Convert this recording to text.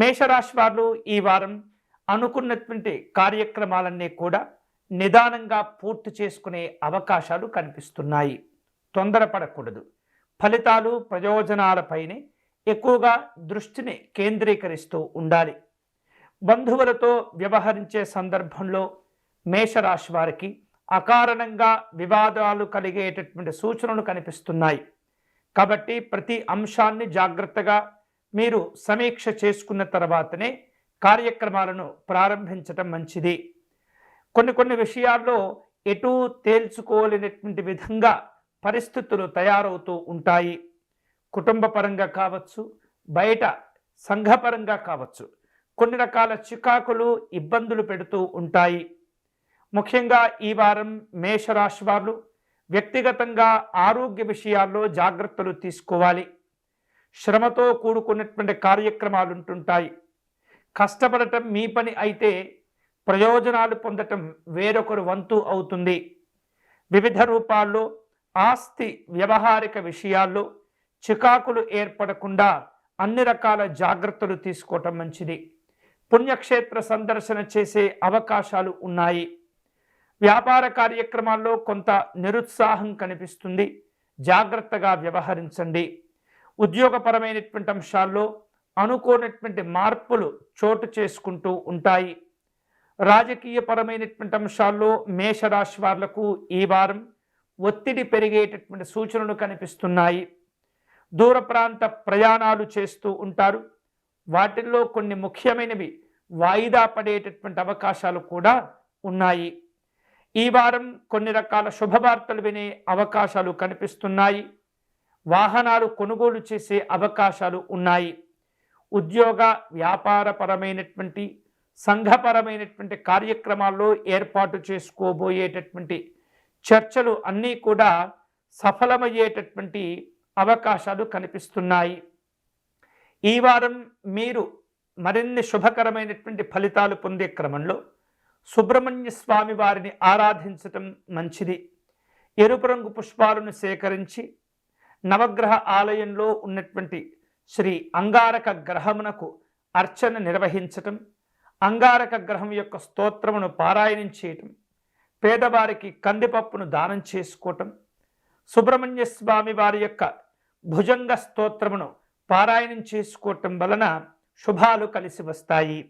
మేషరాశి వారు ఈ వారం అనుకున్నటువంటి కార్యక్రమాలన్నీ కూడా నిదానంగా పూర్తి చేసుకునే అవకాశాలు కనిపిస్తున్నాయి. తొందరపడకూడదు. ఫలితాలు ప్రయోజనాలపైనే ఎక్కువగా దృష్టిని కేంద్రీకరిస్తూ ఉండాలి. బంధువులతో వ్యవహరించే సందర్భంలో మేషరాశి వారికి అకారణంగా వివాదాలు కలిగేటటువంటి సూచనలు కనిపిస్తున్నాయి. కాబట్టి ప్రతి అంశాన్ని జాగ్రత్తగా మీరు సమీక్ష చేసుకున్న తర్వాతనే కార్యక్రమాలను ప్రారంభించటం మంచిది. కొన్ని విషయాల్లో ఎటూ తేల్చుకోలేనటువంటి విధంగా పరిస్థితులు తయారవుతూ ఉంటాయి. కుటుంబ పరంగా కావచ్చు, బయట సంఘపరంగా కావచ్చు, కొన్ని రకాల చికాకులు ఇబ్బందులు పెడుతూ ఉంటాయి. ముఖ్యంగా ఈ వారం మేషరాశి వారు వ్యక్తిగతంగా ఆరోగ్య విషయాల్లో జాగ్రత్తలు తీసుకోవాలి. శ్రమతో కూడుకున్నటువంటి కార్యక్రమాలు ఉంటుంటాయి. కష్టపడటం మీ పని అయితే ప్రయోజనాలు పొందటం వేరొకరు వంతు అవుతుంది. వివిధ రూపాల్లో ఆస్తి వ్యవహారిక విషయాల్లో చికాకులు ఏర్పడకుండా అన్ని రకాల జాగ్రత్తలు తీసుకోవటం మంచిది. పుణ్యక్షేత్ర సందర్శన చేసే అవకాశాలు ఉన్నాయి. వ్యాపార కార్యక్రమాల్లో కొంత నిరుత్సాహం కనిపిస్తుంది. జాగ్రత్తగా వ్యవహరించండి. ఉద్యోగపరమైనటువంటి అంశాల్లో అనుకోనటువంటి మార్పులు చోటు చేసుకుంటూ ఉంటాయి. రాజకీయపరమైనటువంటి అంశాల్లో మేషరాశి వాళ్లకు ఈ వారం ఒత్తిడి పెరిగేటటువంటి సూచనలు కనిపిస్తున్నాయి. దూర ప్రాంత ప్రయాణాలు చేస్తూ ఉంటారు. వాటిల్లో కొన్ని ముఖ్యమైనవి వాయిదా పడేటటువంటి అవకాశాలు కూడా ఉన్నాయి. ఈ వారం కొన్ని రకాల శుభవార్తలు వినే అవకాశాలు కనిపిస్తున్నాయి. వాహనాలు కొనుగోలు చేసే అవకాశాలు ఉన్నాయి. ఉద్యోగ వ్యాపారపరమైనటువంటి సంఘపరమైనటువంటి కార్యక్రమాల్లో ఏర్పాటు చేసుకోబోయేటటువంటి చర్చలు అన్నీ కూడా సఫలమయ్యేటటువంటి అవకాశాలు కనిపిస్తున్నాయి. ఈ వారం మీరు మరిన్ని శుభకరమైనటువంటి ఫలితాలు పొందే క్రమంలో సుబ్రహ్మణ్య స్వామి వారిని ఆరాధించటం మంచిది. ఎరుపు రంగు పుష్పాలను సేకరించి నవగ్రహ ఆలయంలో ఉన్నటువంటి శ్రీ అంగారక గ్రహమునకు అర్చన నిర్వహించటం, అంగారక గ్రహం యొక్క స్తోత్రమును పారాయణం చేయటం, పేదవారికి కందిపప్పును దానం చేసుకోవటం, సుబ్రహ్మణ్య స్వామి వారి యొక్క భుజంగ స్తోత్రమును పారాయణం చేసుకోవటం వలన శుభాలు కలిసి వస్తాయి.